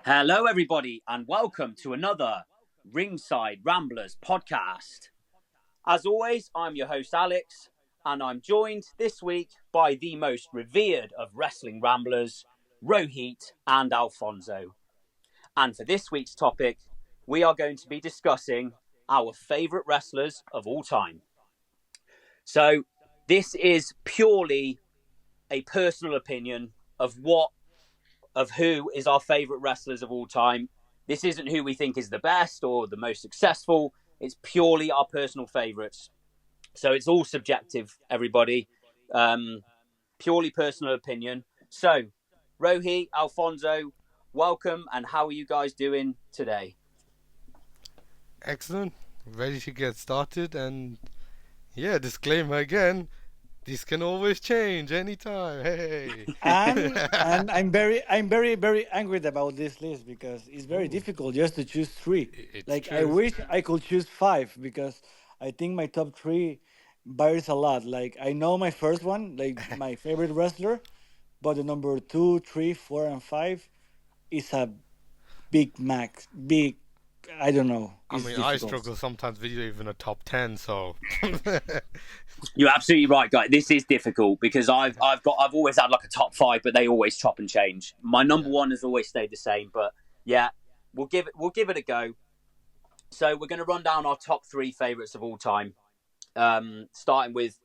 Hello, everybody, and welcome to another Ringside Ramblers podcast. As always, I'm your host, Alex, and I'm joined this week by the most revered of wrestling ramblers, Rohit and Alfonso. And for this week's topic, we are going to be discussing our favourite wrestlers of all time. So, this is purely a personal opinion of who is our favourite wrestlers of all time. This isn't who we think is the best or the most successful. It's purely our personal favourites. So it's all subjective, everybody. Purely personal opinion. So, Rohi, Alfonso, welcome, and how are you guys doing today? Excellent. Ready to get started, and yeah, disclaimer again. This can always change anytime. Hey. And I'm very angry about this list because it's very Ooh, difficult just to choose three. it's Like I true. wish I could choose five because I think my top three varies a lot. Like I know my first one, like my favorite wrestler, but the number two, three, four, and five is a big max. Big, I don't know. I It's mean, I difficult. struggle sometimes with even a top 10, so. You're absolutely right, guys. This is difficult because I've always had like a top five, but they always chop and change. My number Yeah. one has always stayed the same, but yeah, we'll give it a go. So we're going to run down our top three favourites of all time, starting with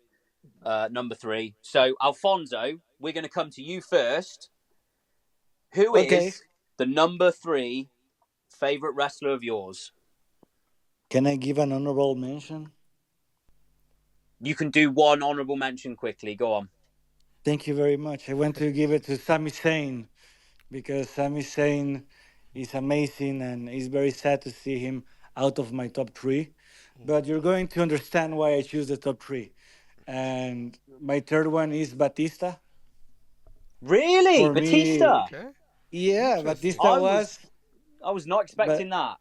number three. So Alfonso, we're going to come to you first. Who Okay, is the number three favourite wrestler of yours? can I give an honorable mention? You can do one honourable mention quickly. Go on. Thank you very much. I want to give it to Sami Zayn because Sami Zayn is amazing and it's very sad to see him out of my top three. But you're going to understand why I choose the top three. And my third one is Batista. Really, For me, Batista? Okay. yeah, Interesting. I was I was not But expecting that.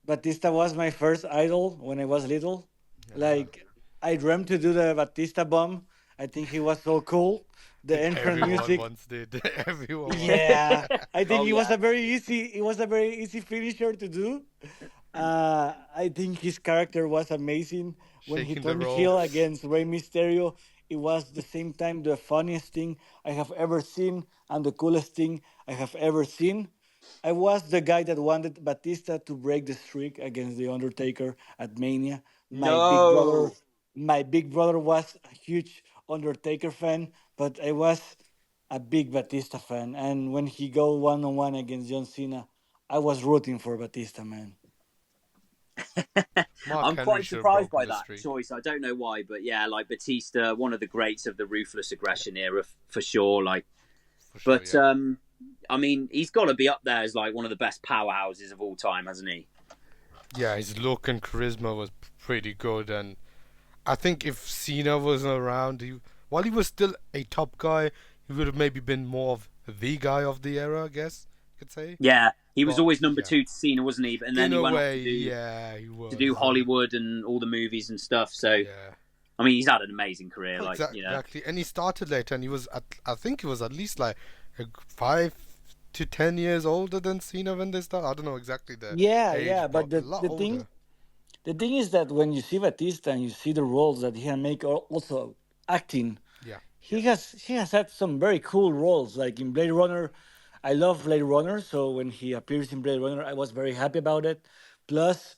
Batista was my first idol when I was little. Yeah. Like I dreamt to do the Batista bomb. I think he was so cool. I The think entrance everyone music. once did. Everyone once did. Yeah, I think Oh it was yeah. a very easy. It was a very easy finisher to do. I think his character was amazing when he Shaking the turned heel ropes. against Rey Mysterio. It was the same time the funniest thing I have ever seen and the coolest thing I have ever seen. I was the guy that wanted Batista to break the streak against the Undertaker at Mania. No. My big brother was a huge Undertaker fan, but I was a big Batista fan. And when he go one on one against John Cena, I was rooting for Batista, man. Mark I'm Henry quite should have surprised broken by the that streak. choice. I don't know why, but yeah, like Batista, one of the greats of the ruthless aggression era for sure. Like, For sure, but yeah. I mean, he's got to be up there as like one of the best powerhouses of all time, hasn't he? Yeah, his look and charisma was pretty good, and I think if Cena wasn't around, while he was still a top guy, he would have maybe been more of the guy of the era, I guess you could say. Yeah, he was But always number yeah, two to Cena, wasn't he? And then in he a went off way, yeah, he to do was. Hollywood and all the movies and stuff. So, Yeah, I mean, he's had an amazing career. Like, exactly. And he started later, and he was I think he was at least like 5 to 10 years older than Cena when they started. I don't know exactly the Yeah, age, yeah, but but a the lot the thing older. the thing is that when you see Batista and you see the roles that he can make, also acting, Yeah, he has had some very cool roles. Like in Blade Runner, I love Blade Runner, so when he appears in Blade Runner, I was very happy about it. Plus,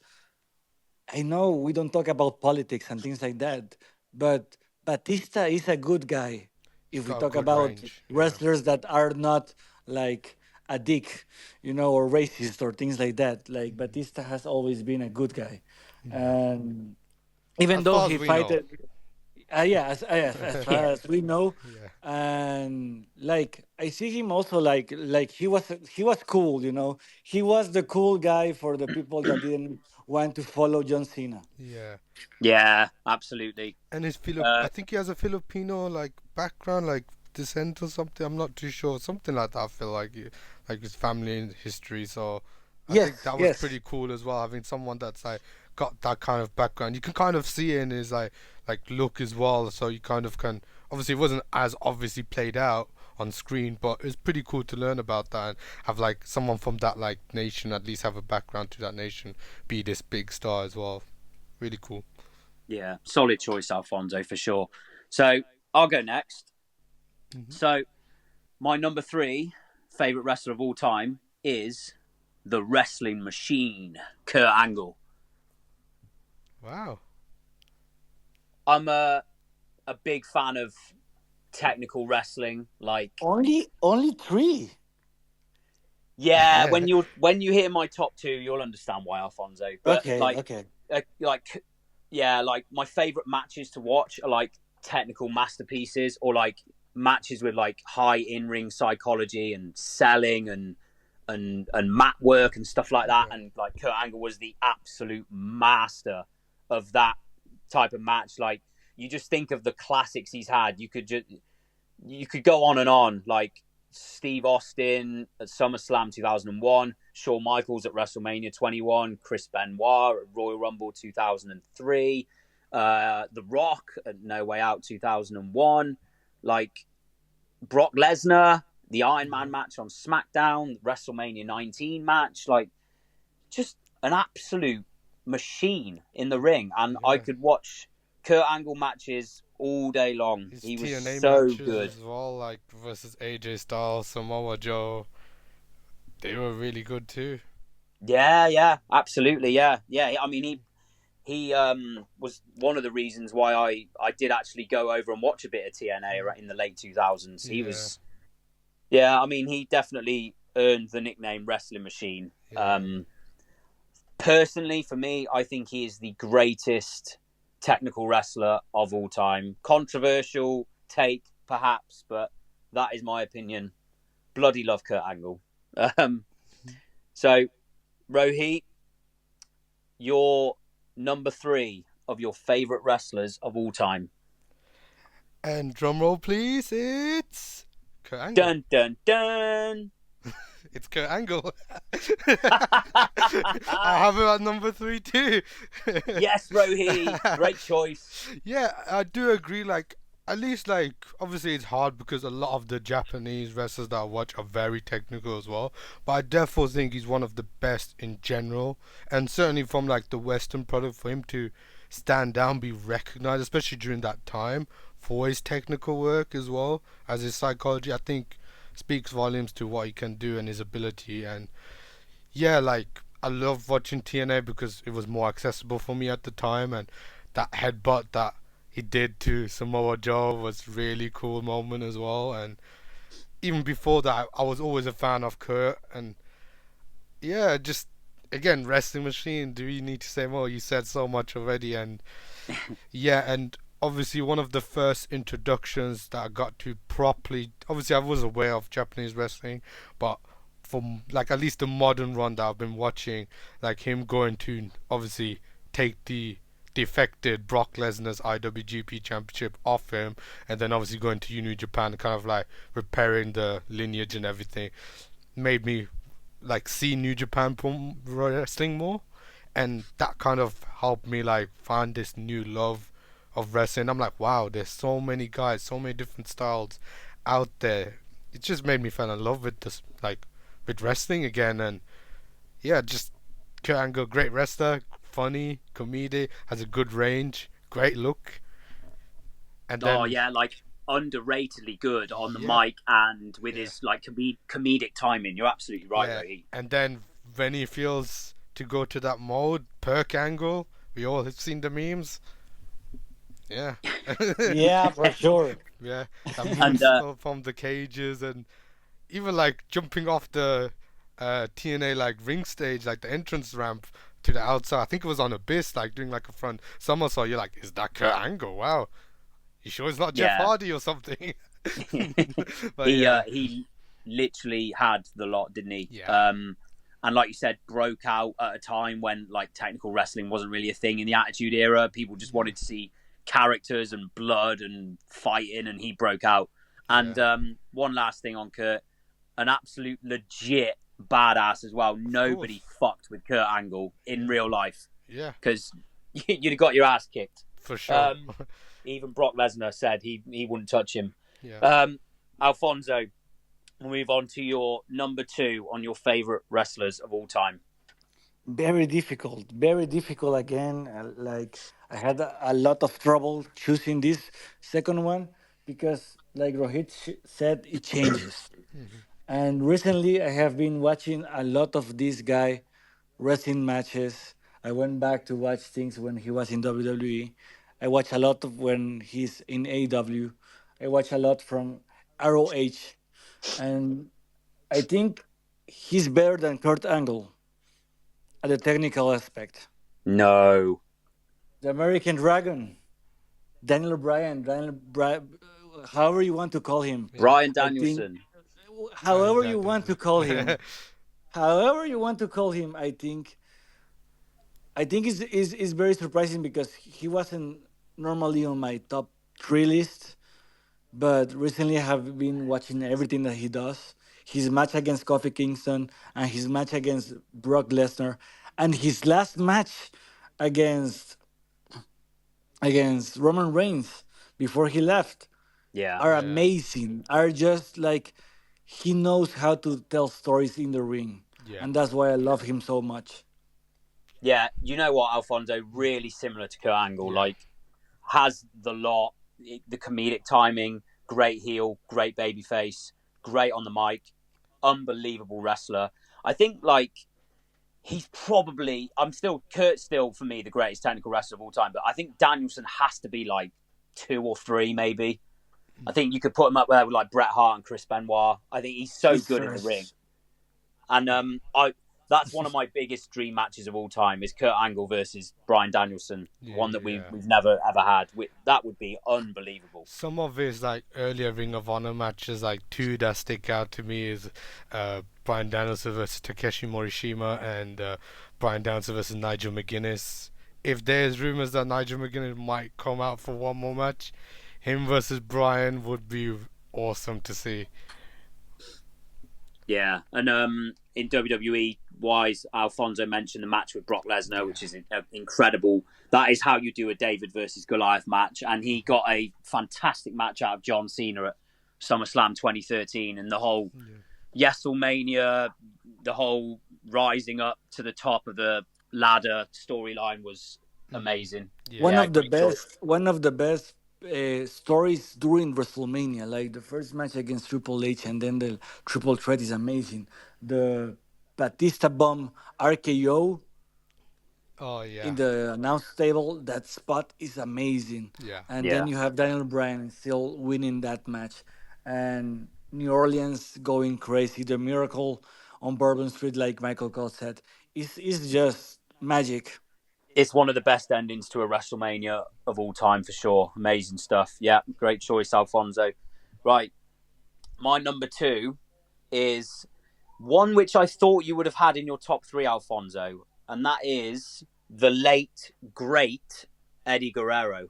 I know we don't talk about politics and things like that, but Batista is a good guy. he's If we got a talk good about range. Yeah. wrestlers that are not like a dick, or racist or things like that, like Batista has always been a good guy, Yeah. and even As though far as he we know. fighted, yeah, as far yeah, as we know, Yeah. and like I see him also like he was cool, he was the cool guy for the people that didn't want to follow John Cena. Yeah. yeah, absolutely. And his I Uh, think he has a Filipino like background, like descent or something. I'm not too sure. Something like that. I feel like like his family and history. So I think Yes, that was yes, pretty cool as well. Having someone that's like got that kind of background. You can kind of see it in his like look as well. So you kind of can. Obviously, it wasn't as obviously played out, on screen. But it's pretty cool to learn about that and have like someone from that like nation at least have a background to that nation, be this big star as well. Really cool. Yeah, solid choice, Alfonso, for sure. So I'll go next. Mm-hmm. So my number 3 favorite wrestler of all time is the Wrestling Machine, Kurt Angle. Wow. I'm a big fan of technical wrestling. Like, Only three. yeah, when you hear my top 2, you'll understand why, Alfonso. But Okay, okay. Yeah, like my favorite matches to watch are like technical masterpieces or like matches with like high in-ring psychology and selling and mat work and stuff like that. Yeah. And like Kurt Angle was the absolute master of that type of match. Like you just think of the classics he's had. You could go on and on, like Steve Austin at SummerSlam 2001, Shawn Michaels at WrestleMania 21, Chris Benoit at Royal Rumble 2003, The Rock at No Way Out 2001, like Brock Lesnar, the Iron Man match on SmackDown, WrestleMania 19 match, like just an absolute machine in the ring. And I could watch Kurt Angle matches all day long. His He was TNA so matches good. as well, like versus AJ Styles, Samoa Joe. They were really good too. Yeah, absolutely, yeah. I mean, he was one of the reasons why I did actually go over and watch a bit of TNA in the late 2000s. He was, I mean, he definitely earned the nickname Wrestling Machine. Yeah. Personally, for me, I think he is the greatest technical wrestler of all time. Controversial take, perhaps, but that is my opinion. Bloody love Kurt Angle. So, Rohit, your number 3 of your favourite wrestlers of all time. And drum roll, please. It's Kurt Angle. Dun, dun, dun. It's Kurt Angle. I have him at number 3 too. Yes, Rohit. Great choice. Yeah, I do agree. Like, at least, like, obviously it's hard because a lot of the Japanese wrestlers that I watch are very technical as well. But I definitely think he's one of the best in general. And certainly from, like, the Western product, for him to stand down, be recognized, especially during that time, for his technical work as well as his psychology, I think speaks volumes to what he can do and his ability. And yeah, like I love watching TNA because it was more accessible for me at the time, and that headbutt that he did to Samoa Joe was really cool moment as well. And even before that, I was always a fan of Kurt. And yeah, just again, Wrestling Machine. Do you need to say more? You said so much already. And yeah, and obviously one of the first introductions that I got to properly. Obviously, I was aware of Japanese wrestling, but from like at least the modern run that I've been watching, like him going to obviously take the defected Brock Lesnar's IWGP Championship off him, and then obviously going to New Japan, kind of like repairing the lineage and everything, made me like see New Japan wrestling more, and that kind of helped me like find this new love of wrestling. I'm like, wow, there's so many guys, so many different styles out there. It just made me fall in love with this, like, with wrestling again. And yeah, just Kurt Angle, great wrestler, funny, comedic, has a good range, great look. And then, like underratedly good on the mic and with his like comedic timing. You're absolutely right, Rohit. And then when he feels to go to that mode, Perk Angle, we all have seen the memes. Yeah. Yeah, for sure. Yeah, that moves from the cages, and even like jumping off the TNA like ring stage, like the entrance ramp to the outside. I think it was on Abyss, like doing like a front somersault. You're like, is that Kurt Angle? Wow, you sure it's not Jeff Hardy or something? But he literally had the lot, didn't he? Yeah. And like you said, broke out at a time when like technical wrestling wasn't really a thing in the Attitude Era. People just wanted to see characters and blood and fighting, and he broke out. And one last thing on Kurt, an absolute legit badass as well. Nobody fucked with Kurt Angle in real life. Yeah. Because you'd have got your ass kicked. For sure. Even Brock Lesnar said he wouldn't touch him. Yeah. Alfonso, we'll move on to your number 2 on your favorite wrestlers of all time. Very difficult again. Like I had a lot of trouble choosing this second one because, like Rohit said, it changes. And recently, I have been watching a lot of this guy wrestling matches. I went back to watch things when he was in WWE. I watch a lot of when he's in AEW. I watch a lot from ROH, and I think he's better than Kurt Angle at the technical aspect. No. The American Dragon, Daniel Bryan, however you want to call him. Yeah, Brian I think, Danielson. Brian however you want to call him, Danielson. I think is very surprising because he wasn't normally on my top 3 list, but recently I have been watching everything that he does. His match against Kofi Kingston and his match against Brock Lesnar and his last match against Roman Reigns before he left Yeah. are Yeah, amazing. Are just like he knows how to tell stories in the ring, yeah, and that's why I love him so much. Yeah. You know what, Alfonso? Really similar to Kurt Angle. yeah, Like, has the lot, the comedic timing, great heel, great baby face, great on the mic, unbelievable wrestler. I think, like, he's probably, Kurt's still, for me, the greatest technical wrestler of all time, but I think Danielson has to be, like, 2 or 3, maybe. I think you could put him up there with, like, Bret Hart and Chris Benoit. I think he's so He's good in the ring. first. And I that's one of my biggest dream matches of all time is Kurt Angle versus Brian Danielson, one that we've yeah. never ever had. That would be unbelievable. Some of his like earlier Ring of Honor matches, like two that stick out to me, is Brian Danielson versus Takeshi Morishima and Brian Danielson versus Nigel McGuinness. If there's rumors that Nigel McGuinness might come out for one more match, him versus Brian would be awesome to see. Yeah, and in WWE wise, Alfonso mentioned the match with Brock Lesnar, which Yeah. is incredible. That is how you do a David versus Goliath match, and he got a fantastic match out of John Cena at SummerSlam 2013, and the whole Yeselmania, the whole rising up to the top of the ladder storyline was amazing. Yeah. one Yeah, of the great choice. best one of the best stories during WrestleMania, like the first match against Triple H and then the triple threat is amazing. The Batista bomb RKO Oh in yeah. the announce table, that spot is amazing. Yeah. And then Yeah, you have Daniel Bryan still winning that match, and New Orleans going crazy. The miracle on Bourbon Street, like Michael Cole said, is just magic. it's one of the best endings to a WrestleMania of all time for sure. Amazing stuff. Yeah, great choice, Alfonso. Right, my number 2 is one which I thought you would have had in your top 3, Alfonso, and that is the late great Eddie Guerrero.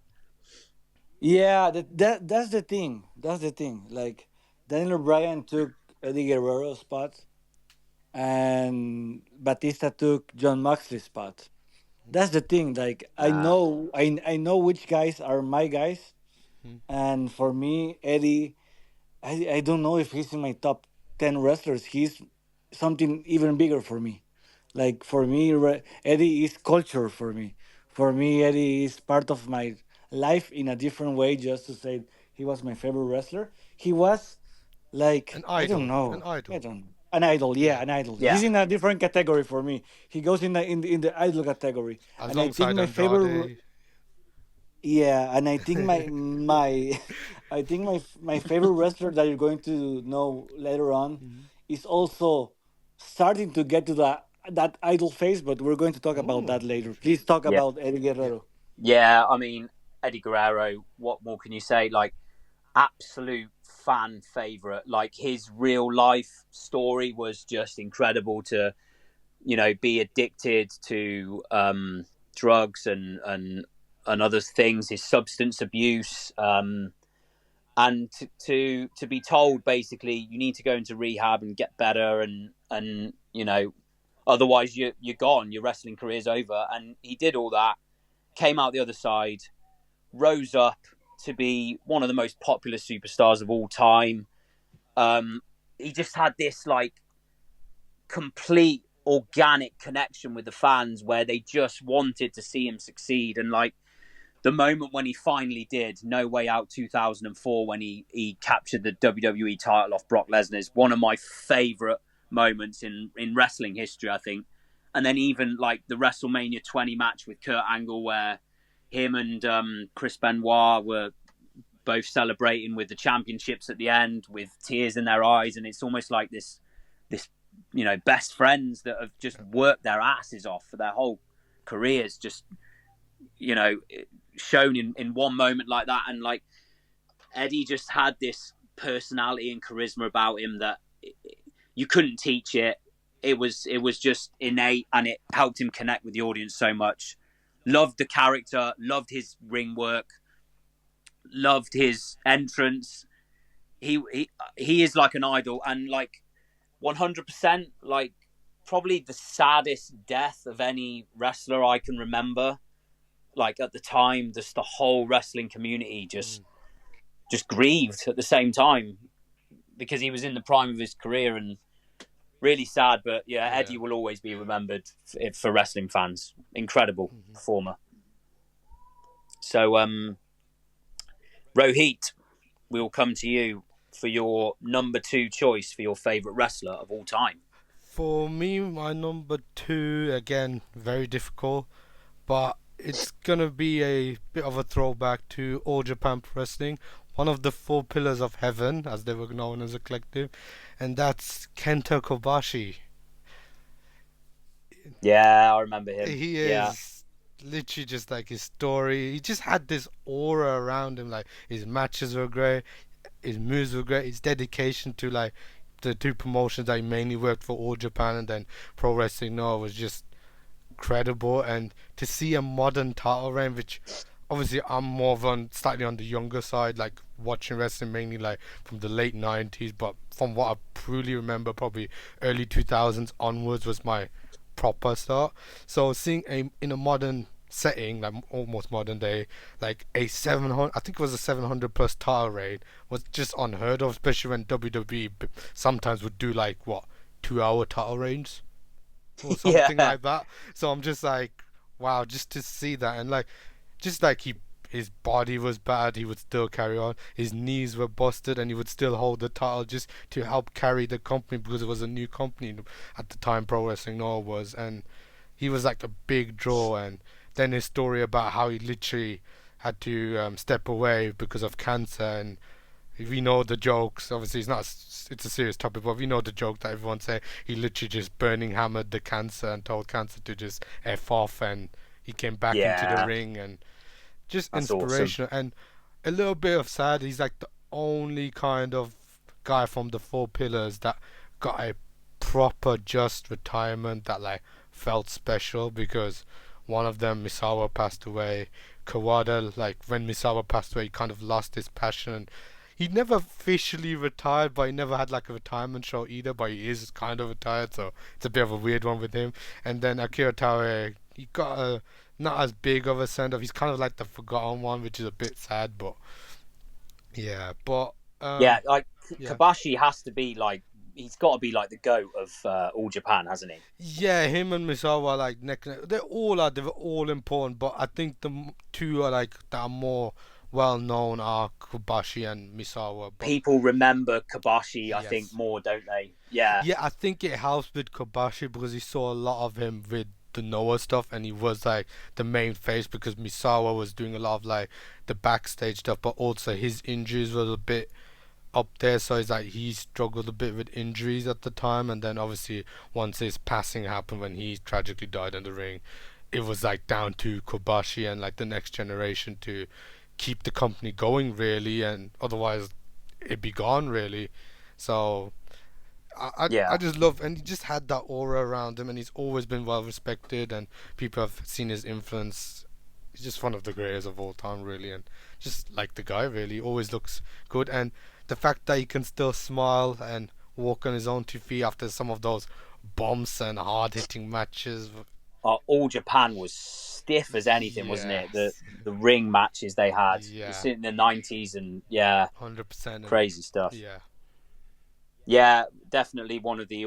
Yeah, that's the thing. That's the thing. Like Daniel Bryan took Eddie Guerrero's spot, and Batista took John Moxley's spot. That's the thing. Like Ah, I know which guys are my guys, and for me, Eddie, I don't know if he's in my top 10 wrestlers. He's something even bigger for me. Like for me, Eddie is culture for me. For me, Eddie is part of my life in a different way. Just to say, he was my favorite wrestler. He was like An I don't idol. An know, I idol. don't an idol. Yeah, Yeah. an idol. yeah, He's in a different category for me. He goes in the idol category, and I think Alongside my favorite. Andrade. Yeah, and I think my I think my favorite wrestler that you're going to know later on is also starting to get to that idol phase, but we're going to talk about Oh. that later. Please talk yeah, about Eddie Yeah. Guerrero. yeah. I mean, Eddie Guerrero. What more can you say? Like, absolute fan favorite. Like, his real life story was just incredible. To be addicted to drugs and other things, his substance abuse, and to be told basically you need to go into rehab and get better, and otherwise you're gone, your wrestling career's over. And he did all that, came out the other side, rose up to be one of the most popular superstars of all time, He just had this like complete organic connection with the fans where they just wanted to see him succeed. And like the moment when he finally did, No Way Out 2004, when he captured the WWE title off Brock Lesnar, is one of my favorite moments in wrestling history, I think. And then even like the WrestleMania 20 match with Kurt Angle, where him and Chris Benoit were both celebrating with the championships at the end with tears in their eyes. And it's almost like this best friends that have just worked their asses off for their whole careers, just shown in one moment like that. And like Eddie just had this personality and charisma about him that you couldn't teach it. It was just innate, and it helped him connect with the audience so much. Loved the character, loved his ring work, loved his entrance. He is like an idol, and like 100%, like probably the saddest death of any wrestler I can remember. Like at the time, just the whole wrestling community just grieved at the same time, because he was in the prime of his career, and really sad. But yeah, Eddie will always be remembered for wrestling fans. Incredible performer. So, Rohit, we will come to you for your number 2 choice for your favourite wrestler of all time. For me, my number 2, again, very difficult, but it's gonna be a bit of a throwback to All Japan Pro Wrestling, one of the 4 pillars of heaven, as they were known as a collective, and that's Kenta Kobashi. Yeah, I remember him. He is literally just like his story. He just had this aura around him. Like his matches were great, his moves were great, his dedication to like the 2 promotions that he mainly worked for, All Japan and then Pro Wrestling Noah, was just credible. And to see a modern title reign, which obviously I'm more of slightly on the younger side, like watching wrestling mainly like from the late 90s, but from what I truly remember, probably early 2000s onwards was my proper start. So seeing in a modern setting, like almost modern day, like a 700, I think it was a 700 plus title reign, was just unheard of, especially when WWE sometimes would do like what 2 hour title reigns or something like that. So I'm just like, wow, just to see that. And like just like his body was bad, he would still carry on. His knees were busted, and he would still hold the title just to help carry the company, because it was a new company at the time, Pro Wrestling Noah was. And he was like a big draw. And then his story about how he literally had to step away because of cancer. And we know the jokes. Obviously, it's a serious topic, but we know the joke that everyone say he literally just burning hammered the cancer and told cancer to just F off, and he came back into the ring. And just that's inspirational. Awesome. And a little bit of sad, he's like the only kind of guy from the 4 pillars that got a proper just retirement that like felt special, because one of them, Misawa, passed away. Kawada, like when Misawa passed away, he kind of lost his passion. He never officially retired, but he never had like a retirement show either, but he is kind of retired, so it's a bit of a weird one with him. And then Akira Taue, he got a not as big of a send off. He's kind of like the forgotten one, which is a bit sad, but yeah. But like Kobashi has to be like, he's got to be like the GOAT of All Japan, hasn't he? Yeah, him and Misawa are like neck and neck. They're all important, but I think the 2 are like that are more well known are Kobashi and Misawa. But people remember Kobashi, I think, more, don't they? Yeah. Yeah, I think it helps with Kobashi because he saw a lot of him with the Noah stuff, and he was like the main face, because Misawa was doing a lot of like the backstage stuff, but also his injuries were a bit up there, so it's like he struggled a bit with injuries at the time. And then obviously once his passing happened, when he tragically died in the ring, it was like down to Kobashi and like the next generation to keep the company going really, and otherwise it'd be gone really. So I just love, and he just had that aura around him, and he's always been well respected, and people have seen his influence. He's just one of the greatest of all time, really, and just like the guy, really, always looks good. And the fact that he can still smile and walk on his own 2 feet after some of those bumps and hard-hitting matches. All Japan was stiff as anything, wasn't it? The ring matches they had, in the 90s, and 100%, crazy stuff. Yeah. Yeah, definitely one of the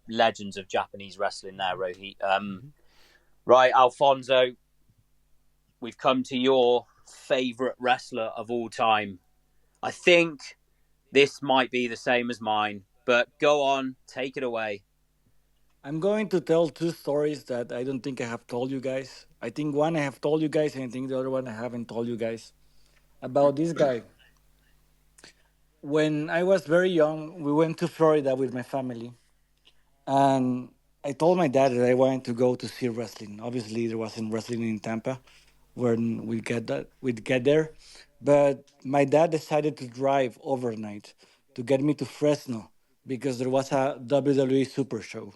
legends of Japanese wrestling there, Rohit. Right, Alfonso, we've come to your favorite wrestler of all time. I think this might be the same as mine, but go on, take it away. I'm going to tell two stories that I don't think I have told you guys. I think one I have told you guys, and I think the other one I haven't told you guys about this guy. When I was very young, we went to Florida with my family, and I told my dad that I wanted to go to see wrestling. Obviously, there wasn't wrestling in Tampa when we'd get there, but my dad decided to drive overnight to get me to Fresno because there was a WWE Super Show.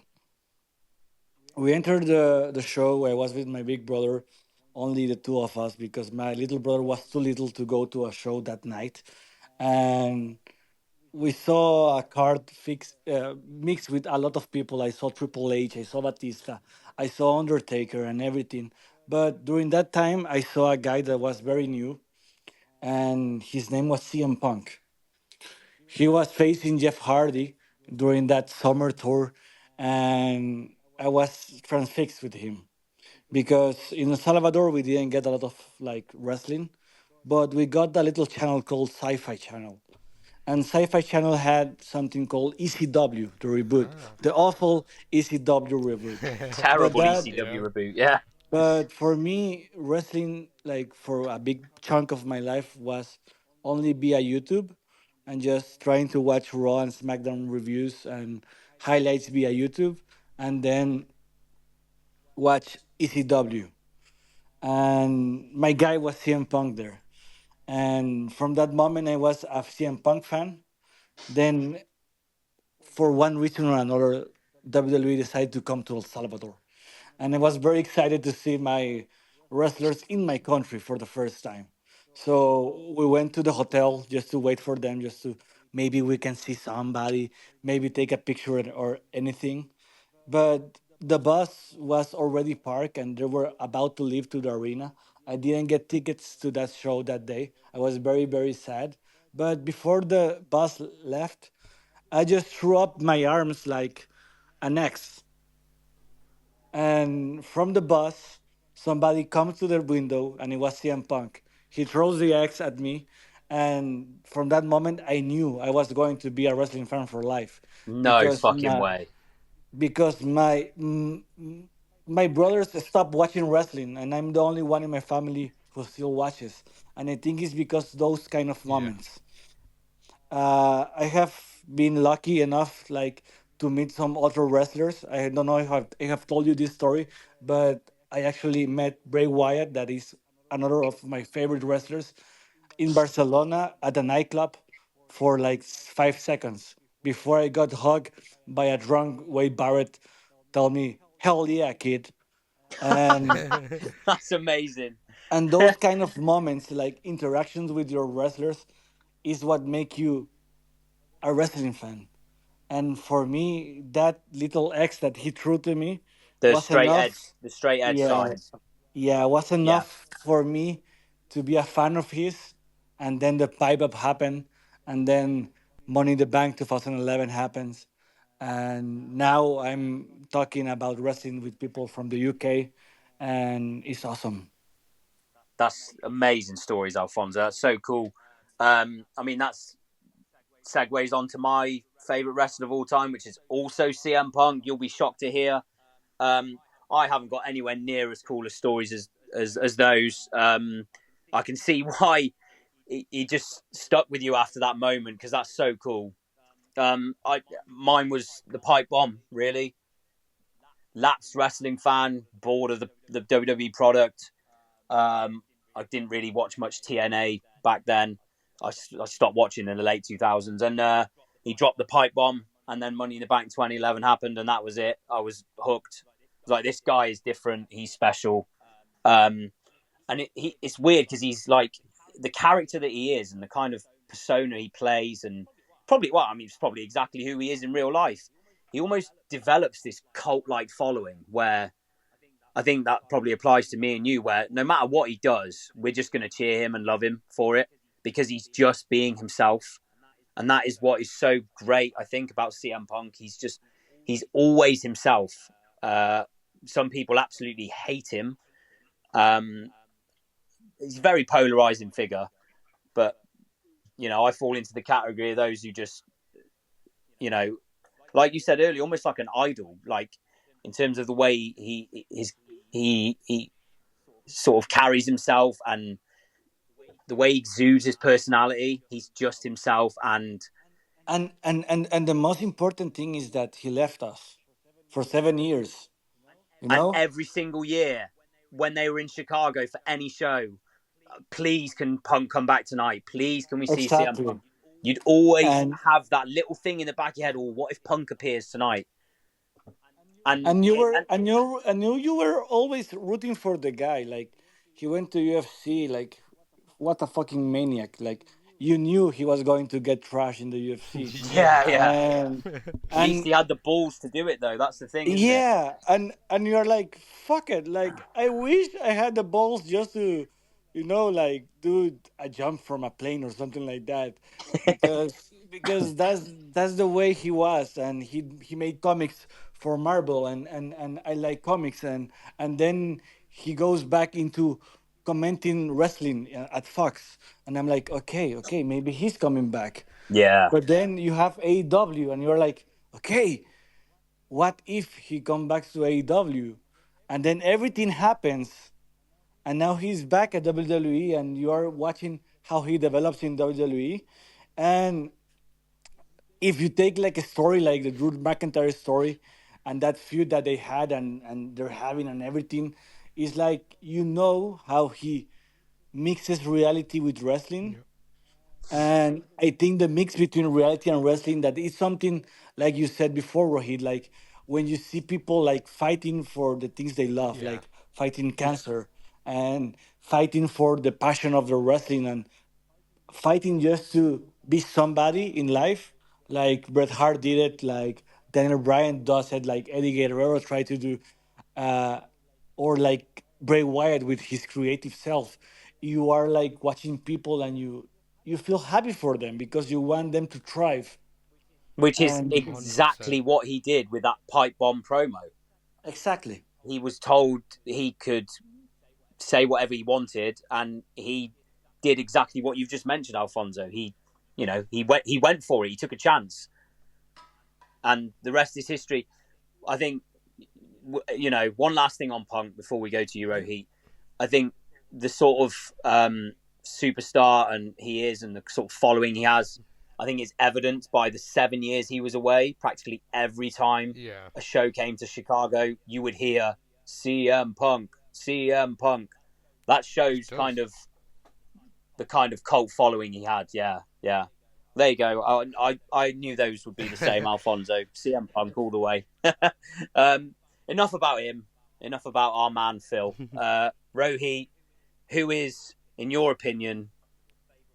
We entered the show. I was with my big brother, only the two of us because my little brother was too little to go to a show that night, and we saw a card mixed with a lot of people. I saw Triple H, I saw Batista, I saw Undertaker, and everything. But during that time, I saw a guy that was very new, and his name was CM Punk. He was facing Jeff Hardy during that summer tour, and I was transfixed with him because in El Salvador we didn't get a lot of like wrestling, but we got a little channel called Sci-Fi Channel, and Sci-Fi Channel had something called ECW, the reboot, Ah. the awful ECW reboot. But Terrible that, Yeah. ECW reboot. Yeah. but for me, wrestling, like for a big chunk of my life, was only via YouTube and just trying to watch Raw and SmackDown reviews and highlights via YouTube, and then watch ECW. And my guy was CM Punk there. And from that moment, I was a CM Punk fan. Then for one reason or another, WWE decided to come to El Salvador. And I was very excited to see my wrestlers in my country for the first time. So we went to the hotel just to wait for them, just to maybe we can see somebody, maybe take a picture or anything. But the bus was already parked and they were about to leave to the arena. I didn't get tickets to that show that day. I was very, very sad. But before the bus left, I just threw up my arms like an X. And from the bus, somebody comes to the window and it was CM Punk. He throws the X at me. And from that moment, I knew I was going to be a wrestling fan for life No because fucking way. my brothers stopped watching wrestling, and I'm the only one in my family who still watches. And I think it's because those kind of Yeah. moments. I have been lucky enough, like, to meet some other wrestlers. I don't know if I have told you this story, but I actually met Bray Wyatt, that is another of my favorite wrestlers, in Barcelona at a nightclub for like 5 seconds before I got hugged by a drunk Wade Barrett. Tell me, hell yeah, kid. And That's amazing. and those kind of moments, like interactions with your wrestlers, is what make you a wrestling fan. And for me, that little X that he threw to me was enough. The straight edge Yeah, sign. yeah, was Yeah. enough for me to be a fan of his. And then the pipe up happened, and then Money in the Bank 2011 happens, and now I'm talking about wrestling with people from the UK, and it's awesome. That's amazing stories, Alfonso. That's so cool. I mean, that's segues on to my favorite wrestler of all time, which is also CM Punk. You'll be shocked to hear. Um, I haven't got anywhere near as cool as stories as those. I can see why he just stuck with you after that moment because that's so cool. Mine was the pipe bomb. Really, lapsed wrestling fan, bored of the WWE product. I didn't really watch much TNA back then. I stopped watching in the late 2000s, and he dropped the pipe bomb, and then Money in the Bank 2011 happened, and that was it. I was hooked. I was like, this guy is different. He's special. Um, and it's weird because he's like the character that he is, and the kind of persona he plays, and probably well, I mean, it's probably exactly who he is in real life. He almost develops this cult-like following where I think that probably applies to me and you, where no matter what he does, we're just going to cheer him and love him for it because he's just being himself. and that is what is so great, I think, about CM Punk. He's always himself. Some people absolutely hate him. He's a very polarizing figure, but I fall into the category of those who just, like you said earlier, almost like an idol, like in terms of the way he sort of carries himself and the way he exudes his personality. He's just himself, And the most important thing is that he left us for 7 years. You and know every single year when they were in Chicago for any show, please can Punk come back tonight? Please can we see CM exactly. Punk? You'd always And have that little thing in the back of your head, or what if Punk appears tonight? And and you were and and you were always rooting for the guy. Like he went to UFC. Like what a fucking maniac! Like you knew he was going to get trashed in the UFC, yeah. and At least and he had the balls to do it, though. That's the thing, isn't it? yeah, and you're like, fuck it. Like I wish I had the balls just to, like do a jump from a plane or something like that, because that's the way he was, and he made comics for Marvel, and I like comics, and then he goes back into commenting wrestling at Fox, and I'm like, okay, maybe he's coming back, Yeah. but then you have AEW, and you're like, okay, what if he comes back to AEW, and then everything happens, and now he's back at WWE, and you are watching how he develops in WWE, and if you take like a story like the Drew McIntyre story, and that feud that they had and they're having and everything, is like how he mixes reality with wrestling, Yeah. and I think the mix between reality and wrestling, that is something like you said before, Rohit. Like when you see people like fighting for the things they love, Yeah. like fighting cancer and fighting for the passion of the wrestling and fighting just to be somebody in life, like Bret Hart did it, like Daniel Bryan does it, like Eddie Guerrero tried to do, uh, or like Bray Wyatt with his creative self. You are like watching people, and you feel happy for them because you want them to thrive. Which is And 100%. exactly what he did with that pipe bomb promo. exactly. He was told he could say whatever he wanted, and he did exactly what you've just mentioned, Alfonso. He went for it. He took a chance, and the rest is history. I think one last thing on Punk before we go to Euro Heat. I think the sort of superstar and he is, and the sort of following he has, I think is evidenced by the 7 years he was away. Practically every time Yeah. a show came to Chicago, you would hear CM Punk, CM Punk. That He shows does. the kind of cult following he had. Yeah, yeah. There you go. I knew those would be the same, Alfonso. CM Punk all the way. um, enough about him. Enough about our man Phil. Rohit, who is, in your opinion,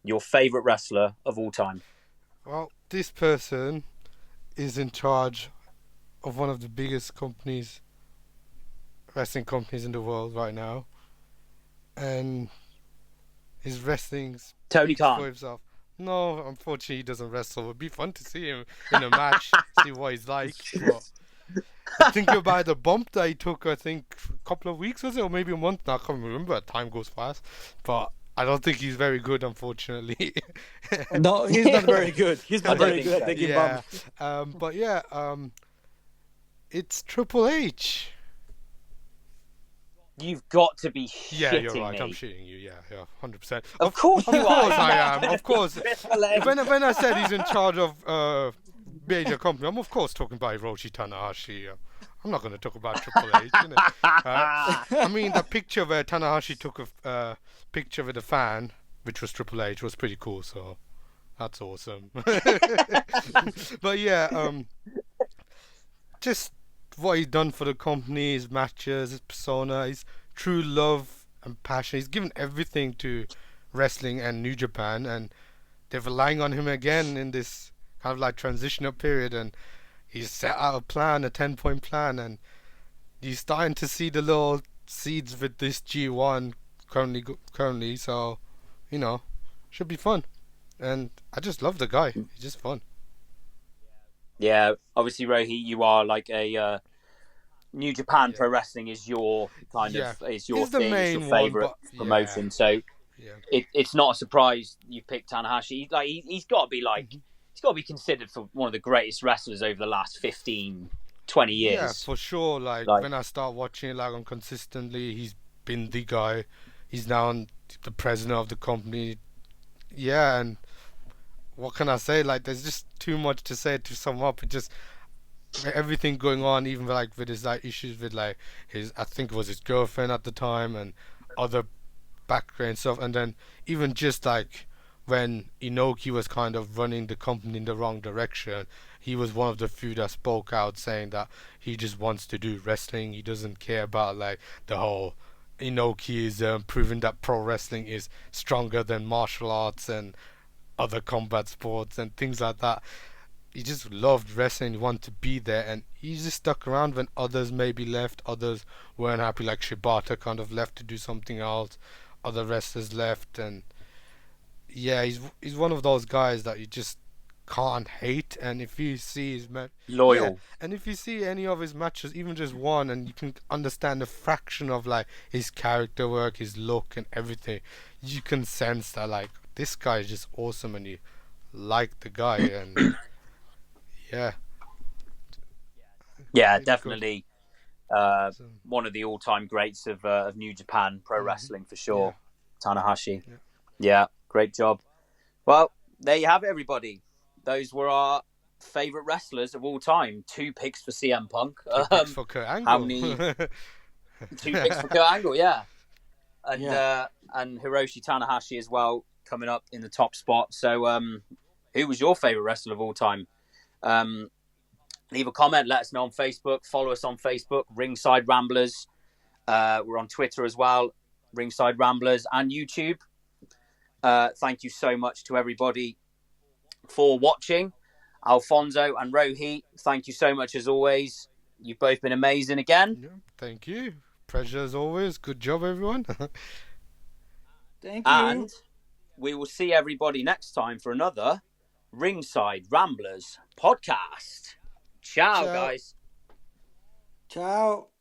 your favourite wrestler of all time? Well, this person is in charge of one of the biggest wrestling companies in the world right now, and his wrestling Tony speaks for Khan. himself. No, unfortunately, he doesn't wrestle. It'd be fun to see him in a match, see what he's like. But thinking about the bump that he took, I think a couple of weeks was it, or maybe a month now. I can't remember. Time goes fast, but I don't think he's very good, unfortunately. No, he's not very good. He's I not don't very think good at so. taking Yeah, bumps. but yeah, it's Triple H. You've got to be Yeah, you're shitting right. I'm me. shitting you. Yeah, 100%. Of course Of you are. course I am. Of course. Triple H. When I said he's in charge of major company, I'm of course talking about Hiroshi Tanahashi. I'm not going to talk about Triple H. You know? I mean, the picture where Tanahashi took a picture with a fan, which was Triple H, was pretty cool. So that's awesome. But yeah, just what he's done for the company, his matches, his persona, his true love and passion. He's given everything to wrestling and New Japan, and they're relying on him again in this kind of like transitional period. And he's set out a plan, a 10-point plan, and he's starting to see the little seeds with this G1 currently. So, should be fun. and I just love the guy. He's just fun. Yeah, obviously, Rohit, you are like a New Japan Yeah, Pro Wrestling is your kind of yeah. is your He's the thing. It's your main one, favorite but yeah, promotion. So yeah. it's not a surprise you picked Tanahashi. Like he's got to be Mhm. he's got to be considered for one of the greatest wrestlers over the last 15, 20 Yeah, years. for sure. Like Like when I start watching it, like on consistently, he's been the guy. He's now the president of the company. Yeah, and what can I say? Like, there's just too much to say to sum up. It just everything going on, even like with his like issues with like his, I think it was his girlfriend at the time, and other background stuff, and then even just like when Inoki was kind of running the company in the wrong direction, he was one of the few that spoke out saying that he just wants to do wrestling. He doesn't care about like the whole Inoki is proving that pro wrestling is stronger than martial arts and other combat sports and things like that. He just loved wrestling, he wanted to be there, and he just stuck around when others maybe left, others weren't happy, like Shibata kind of left to do something else, other wrestlers left, and yeah, he's one of those guys that you just can't hate. And if you see his yeah, loyal. and if you see any of his matches, even just one, and you can understand a fraction of like his character work, his look, and everything, you can sense that like this guy is just awesome, and you like the guy, and yeah, Yeah, really good. definitely So, one of the all-time greats of New Japan Pro Wrestling for yeah, sure. Tanahashi. yeah. Yeah, great job. Well, there you have it, everybody. Those were our favorite wrestlers of all time. Two picks for CM Punk. Two picks for Kurt How Angle. many? Two picks for Kurt Angle, yeah, Yeah. and Hiroshi Tanahashi as well coming up in the top spot. So, who was your favorite wrestler of all time? Um, Leave a comment. Let us know on Facebook. Follow us on Facebook, Ringside Ramblers. We're on Twitter as well, Ringside Ramblers, and YouTube. Thank you so much to everybody for watching. Alfonso and Rohit, thank you so much as always. You've both been amazing again. Yeah, thank you. Pleasure as always. Good job, everyone. Thank And you. we will see everybody next time for another Ringside Ramblers podcast. Ciao, Ciao. guys. Ciao.